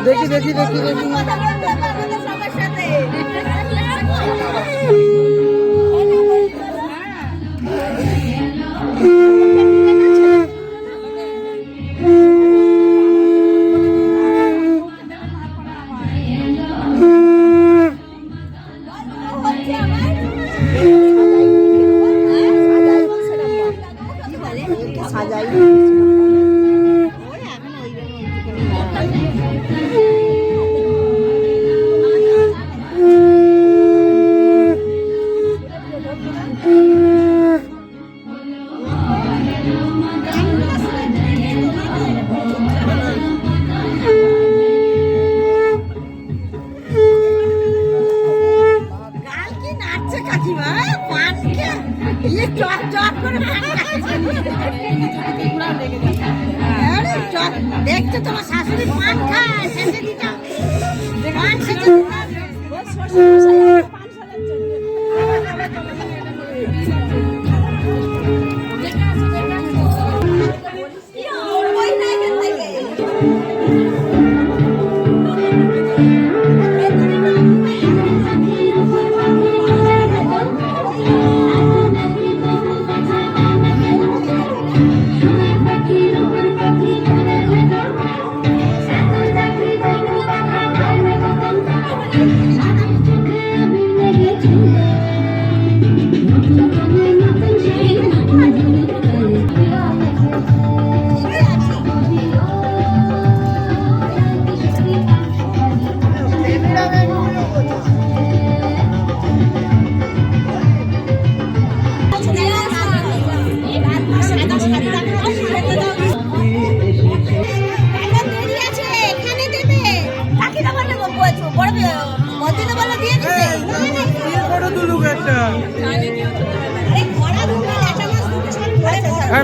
দেখি দেখি দেখি দেখি দেখছো তোমার শাশুড়ি পান খায় শেষে দিটা পান শেষে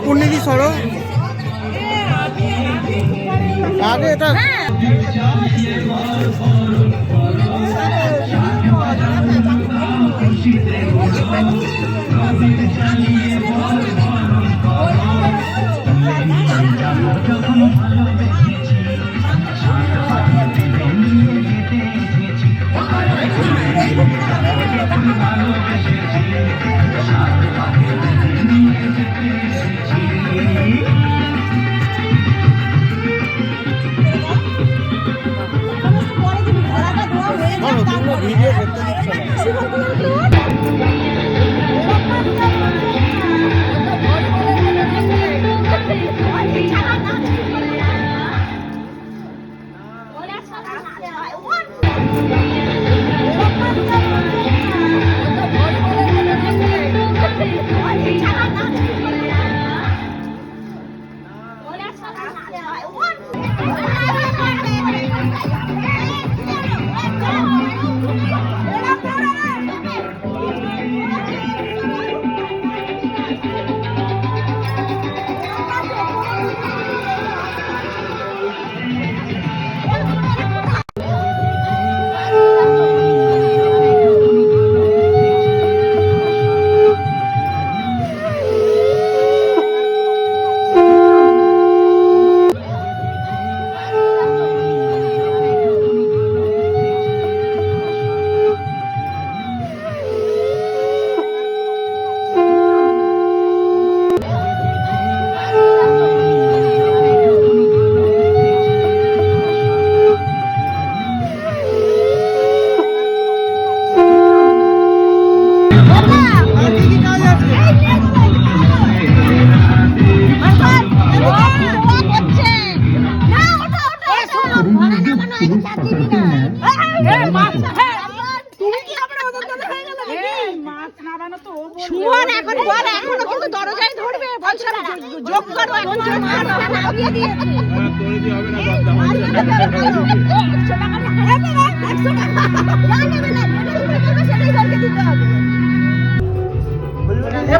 পুণ্যদি সরো আগে এটা ভিডিও করতে দিচ্ছে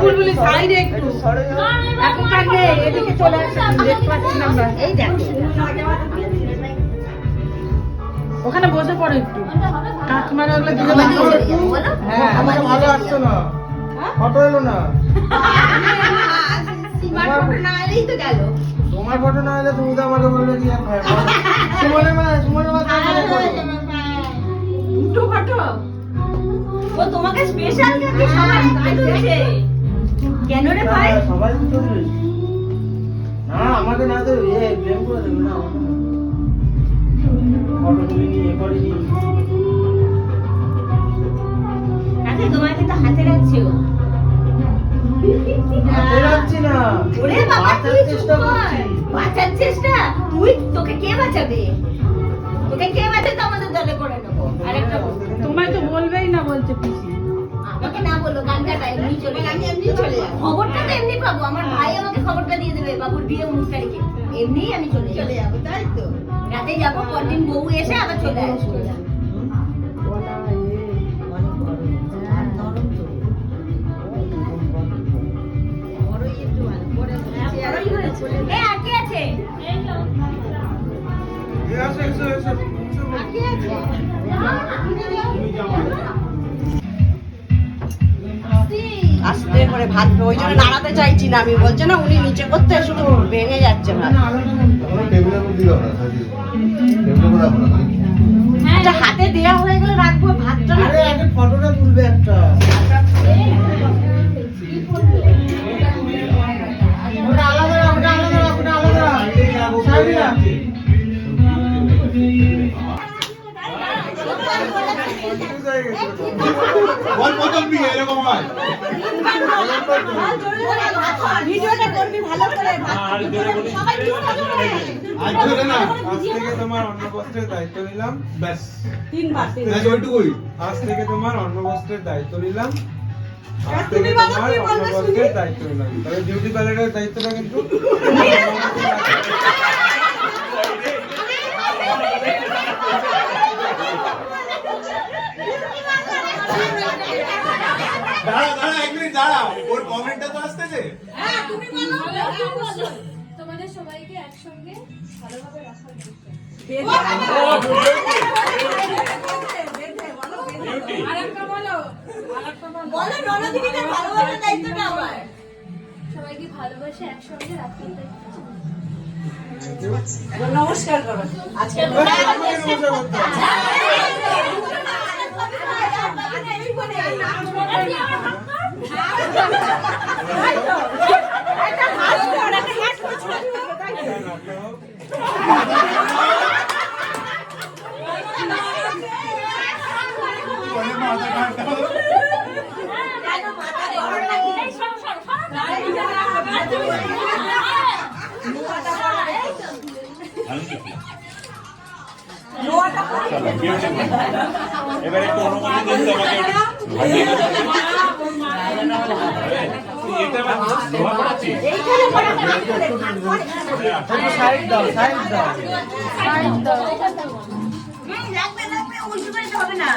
বুলবুলি সাইডে একটু এখন থাকবে এদিকে চলে আসছে দেখতে পাচ্ছি আমরা এই দেখো ওখানে বসে পড়ো একটু কাকিমার ওগুলো দিকে বলো হ্যাঁ আমার ভালো আসছে না ফটো এলো না তোমার ফটো না এলেই তো গেল তোমার ফটো না এলে তুমি তো আমাকে বলবে কি আর সুমনের মা তাড়াতাড়ি করো। দুটো ফটো ও তোমাকে স্পেশাল কাকে সবাই তাই দিচ্ছে কেন রে ভাই সবাই তো দিস না আমাকে না তো ব্লেম করে দেবে না ফটো তুলে নিয়ে করিনি কাকে তোমাকে তো হাতে রাখছে ও হাতে রাখছি না ওরে বাবা বাঁচার তুই চেষ্টা চুপ কর করছি। বাঁচার চেষ্টা তুই তোকে কে বাঁচাবে তোকে কে বাঁচাবে তো আমাদের দলে করে নেবো আরেকটা তোমায় তো বলবেই না বলছে পিসি আমাকে না বললো গানটা এমনি চলে আমি এমনি চলে যাবো খবরটা তো এমনি পাবো আমার ভাই আমাকে খবরটা দিয়ে দেবে বাবুর বিয়ে 19 তারিখে এমনি আমি চলে যাবো তাই তো রাতে যাবো পরদিন বউ এসে আবার চলে আসবো এ আর কে আছে আর কে আছে আস্তে করে ভাত ওই জন্য নাড়াতে চাইছি না আমি বলছে না উনি নিচে করতে শুধু ভেঙে যাচ্ছে ভাত টেবিলের মধ্যে দিও না সাজিয়ে টেবিলের মধ্যে রাখো না আচ্ছা হাতে দেওয়া হয়ে গেলে রাখবো ভাতটা না আরে আগে ফটোটা তুলবে একটা ওটা আলাদা রাখ ওটা আলাদা রাখ ওটা আলাদা রাখ সাইডে রাখ বল প্রথম দিকে এরকম হয় ভিডিওটা করবি ভালো করে সবাই আজ ধরে না আজ থেকে তোমার অন্নবস্ত্রের দায়িত্ব নিলাম ব্যাস তিনবার আজ ওইটুকুই আজ থেকে তোমার অন্নবস্ত্রের দায়িত্ব নিলাম আজ তুমি থেকে বলো, তোমার কি বলবে অন্নবস্ত্রের দায়িত্ব নিলাম তবে বিউটি পার্লারের দায়িত্বটা কিন্তু দাঁড়া দাঁড়া এক মিনিট দাঁড়া ওর কমেন্টটা তো আসতেছে তোমাদের সবাইকে একসঙ্গে ভালোভাবে রাখার দায়িত্ব। আরেকটা বলো আরেকটা বলো বলো ননদিনীদের ভালোবাসার দায়িত্বটা আমার সবাইকে ভালোবাসে একসঙ্গে রাখার দায়িত্ব। নমস্কার করো আজকে এবারে একটু অনুমতি দিন তোমাকে এটা ধোয়া পড়াচ্ছি সাইড দাও সাইড দাও লাগবে লাগবে উল্টো করে হবে না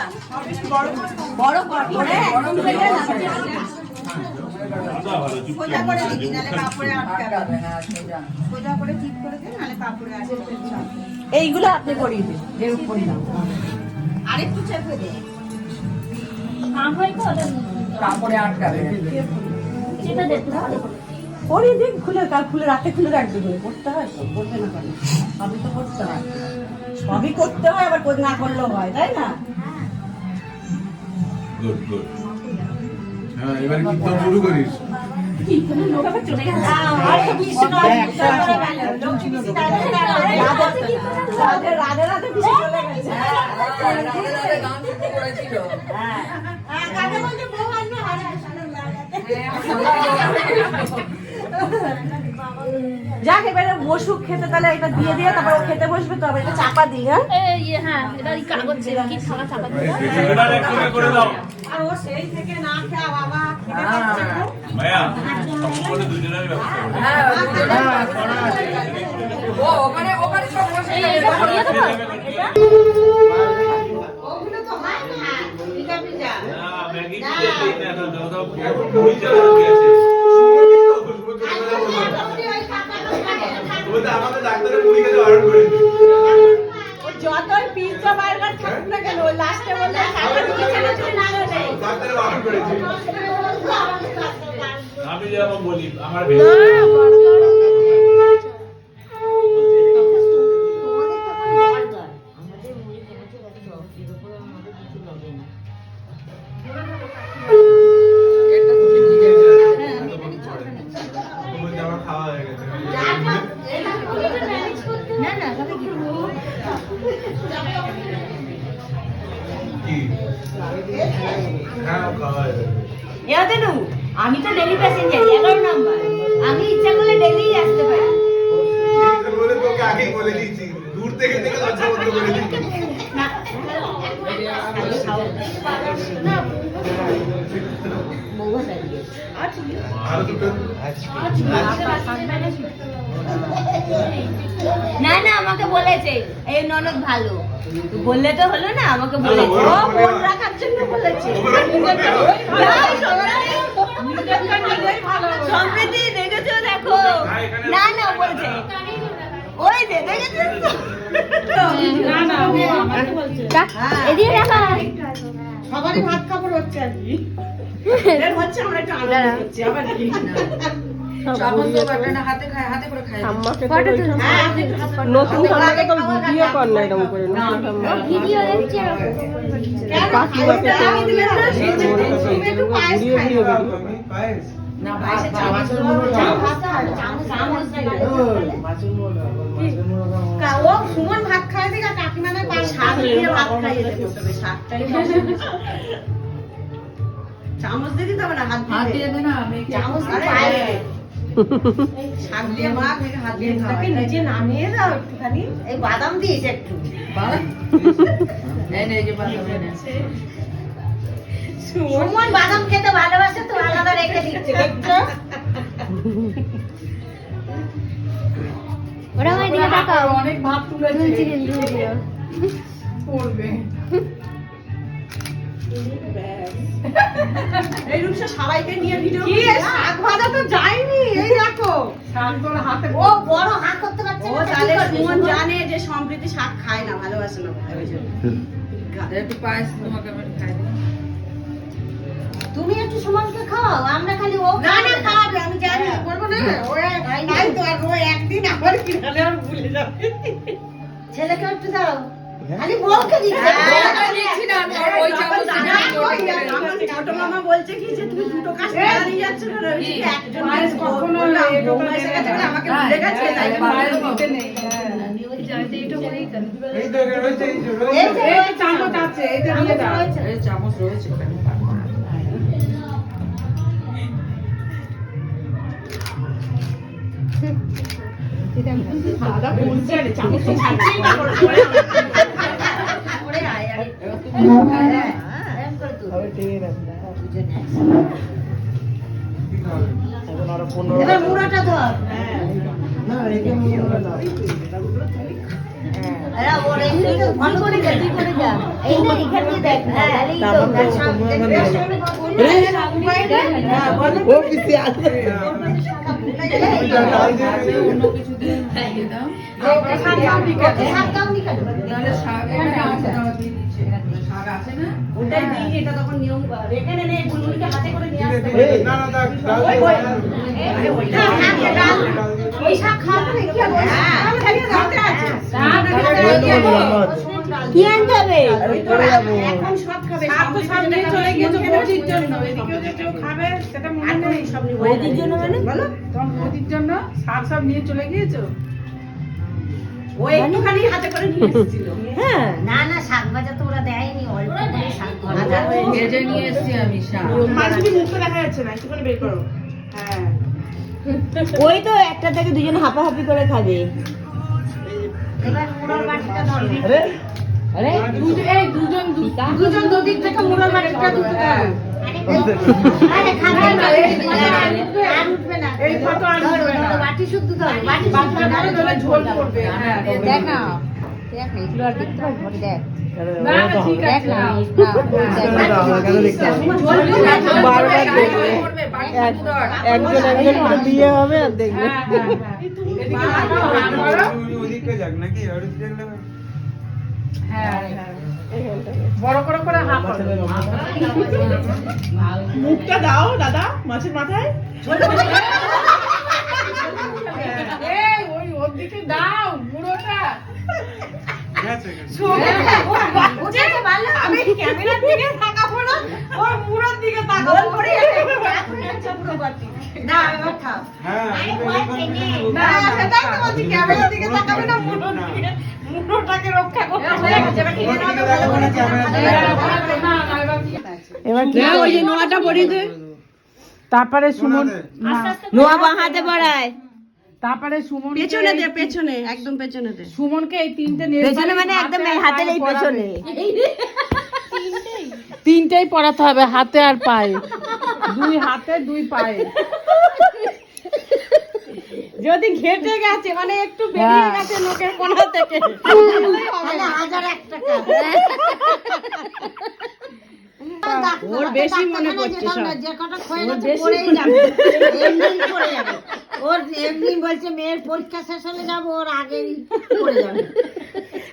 বড় করে ভালো চুপ করে এইগুলো আপনি করিয়ে দিন যেরকম করিলাম আরেকটু চেপে দে কাপড়ে আটকাবে সেটা দেখতে হবে করিয়ে দিন খুলে কাল খুলে রাতে খুলে রাখবে বলে করতে হয় তো করবে না কেন সবই তো করতে হয় সবই করতে হয় আবার না করলেও হয় তাই না গুড গুড হ্যাঁ এবার কীর্তন শুরু করিস রাধে রাধে পিসি চলে গেছে যাক এবারে বসুক খেতে তাহলে এটা দিয়ে দিয়ে তারপর ও খেতে বসবে তো আবার এটা চাপা দিই হ্যাঁ এটা এই কাগজ কি থাকা চাপা দিতে এটা একটু করে দাও আর ও সেই থেকে না খেয়া বাবা খেতে পারছে না। মায়া সম্পূর্ণ দুজনের ব্যবস্থা করে এটা সরিয়ে দেবো এটা ওগুলো তো হয় না পিঠা পিঠা না ম্যাগি দিতে না দাও দাও পুরি চালা দিয়েছে বলতে আমাদের ডাক্তারের মুড়ি খেতে বারণ করেছে ও যতই পিজ্জা বার্গার থাকুক না কেন লাস্টে বললে ডাক্তারের বারণ করেছে আমি যেমন বলি আমার কি হ্যাঁ খাওয়া যাবে এতে নু আমি তো ডেলি প্যাসেঞ্জার 11 নাম্বার আমি ইচ্ছা করলে ডেলি আসতে পারি এই বলে তোকে আগেই বলে দিয়েছি দূর থেকে থেকে লজ্জা বন্ধ করে দিয়েছি না আর দুটো না না আমাকে বলেছে এই ননদ ভালো বললে তো হলো না আমাকে বলেছে ও ফোন রাখার জন্য বলেছে সম্প্রীতি দেখেছো দেখো না না বলছে ওই যে দেখেছো এদিকে দেখা সবারই ভাত কাপড় হচ্ছে আর কি এর হচ্ছে আমরা একটু আনন্দ করছি আবার কি ভিডিও দেখছি পায়েস ও সুমন ভাত খায় দিকে কাকিমা না শাক দিয়ে ভাত খাইয়ে দেবে শাকটাই চামচ দিয়ে দিতে হবে না হাত দিয়ে চামচ দিয়ে পায়ে শাক দিয়ে মাখ হাত দিয়ে খাওয়া নিচে নামিয়ে দাও একটুখানি এই বাদাম দিয়েছে একটু সুমন বাদাম খেতে ভালোবাসে তো আলাদা রেখে দিচ্ছে দেখছো ওরা আমার দিকে তাকাও অনেক ভাত তুলেছে পড়বে এই রূপসা সবাইকে নিয়ে ভিডিও কি শাক ভাজা তো যায়নি এই দেখো শাক তোর হাতে ও বড় হাত করতে পারছে ও তাহলে সুমন জানে যে সম্প্রীতি শাক খায় না ভালোবাসে না একটু পায়েস তোমাকে আমি খাই দিই তুমি একটু সুমনকে খাও আমরা খালি ও না না খাবে আমি জানি করবো না ও নাই তো আর ও একদিন আবার কিনালে আর ভুলে যাবে ছেলেকে একটু দাও খালি বউকে দিচ্ছি ছোট মামা বলছে কি যে তুমি দুটো কাজ নিয়ে যাচ্ছ না একজন কখনো আমাকে ভুলে গেছে তাই এই তো রয়েছে এই যে এই যে এই চামচ আছে এই যে দিয়ে দাও এই চামচ রয়েছে দাদা বলছে চামচ ছাড়ছেই না করে আয় আরে এম করে তুই এবার মুড়াটা ধর আরে ওরে একটু ফলো করে যা তুই করে যা এই না এখান দিয়ে দেখ তাহলেই তো ও কিসে আছে ওটাই দিই এটা তখন নিয়ম রেখে নেনে বুলবুলিকে হাতে করে নিয়ে আসতে না না ডাল ওই শাক খাওয়াতে নাকি আমি খালি রাতে আছে কি আনতে হবে এখন সব খাবে শাক তো সব নিয়ে চলে গিয়েছে বৌদির জন্য এদিকেও যে কেউ খাবে সেটা মনে নেই সব নিয়ে বৌদির জন্য মানে বলো তোমার বৌদির জন্য শাক সব নিয়ে চলে গিয়েছো ও একটুখানি হাতে করে নিয়ে এসেছিল হ্যাঁ না না শাক ভাজা তো ওরা দেয়নি অল্প করে শাক ভাজা ভেজে নিয়ে এসেছি আমি শাক মাঝখানে মুখটা দেখা যাচ্ছে না একটুখানি বের করো হ্যাঁ ওই তো একটা থেকে দুজন হাঁপাহাঁপি করে খাবে এবার মুড়ার বাটিটা ধরবি আরে এই দুজন দুজন দুদিক থেকে মুড়ার বাটিটা দুটো দাও আরে খাবে না আর উঠবে না এই ফটো আর উঠবে না। বাটি শুদ্ধ ধর বাটি শুদ্ধ বাচ্চা করে ঝোল করবে হ্যাঁ দেখ না দেখ না এগুলো আর দেখতে পারবি ঘরে দেখ না না ঠিক দেখ আছে না একজন বিয়ে হবে আর দেখবে ওদিকে যাক নাকি আর দেখলে হ্যাঁ বড় করে হাঁ করো মুখটা দাও দাদা মাছের মাথায় এই ওই ওর দিকে দাও বুড়োটা গেছে আমি ক্যামেরার দিকে তাকাবো না ওর মুড়োর দিকে তাকাও না এবার খাও হ্যাঁ আমি তো এই না সেটাই তো বলছি ক্যামেরার দিকে তাকাবে না মুড়োর দিকে মুড়োটাকে রক্ষা করতে এবার কি ওই যে নোয়াটা পড়ি দে তারপরে সুমন নোয়া বাঁ হাতে পড়ায় তারপরে সুমন পেছনে দে পেছনে একদম পেছনে দে সুমনকে এই তিনটে নেল পেছনে পালিশ মানে একদম এই হাতের এই পেছনে তিনটেই পরাতে হবে, হাতে আর পায়ে, দুই হাতে দুই পায়ে। যদি ঘেটে গেছে মানে একটু বেরিয়ে গেছে লোকের কোণা থেকে ওর বেশি মনে পড়ছে সব যে কটা খয়ে গেছে পড়েই যাবে এমনি পড়ে যাবে ওর এমনি বলছে মেয়ের পরীক্ষা শেষ হলে যাবো ওর আগেই পড়ে যাবে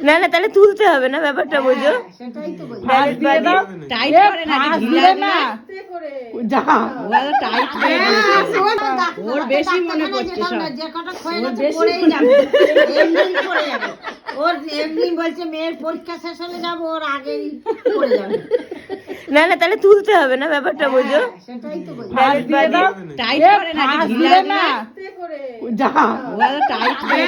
না না তাহলে তুলতে হবে না ব্যাপারটা বুঝো সেটাই তো বলছি ফাঁস দিয়ে দাও। টাইট এ, করে না ফাঁস ঢিলা দিলে না যা ওরা টাইট হয়ে ওর বেশি মনে পড়ছে সব যে কটা খয়ে গেছে পড়েই যাবে এমনি পড়ে যাবে ওর এমনি বলছে মেয়ের পরীক্ষা শেষ হলে যাবো ওর আগেই পড়ে যাবে না না তাহলে তুলতে হবে না ব্যাপারটা বুঝো সেটাই তো বলছি ফাঁস দিয়ে দাও। টাইট এ, করে না ফাঁস ঢিলা দিলে না যা ওরা টাইট হয়ে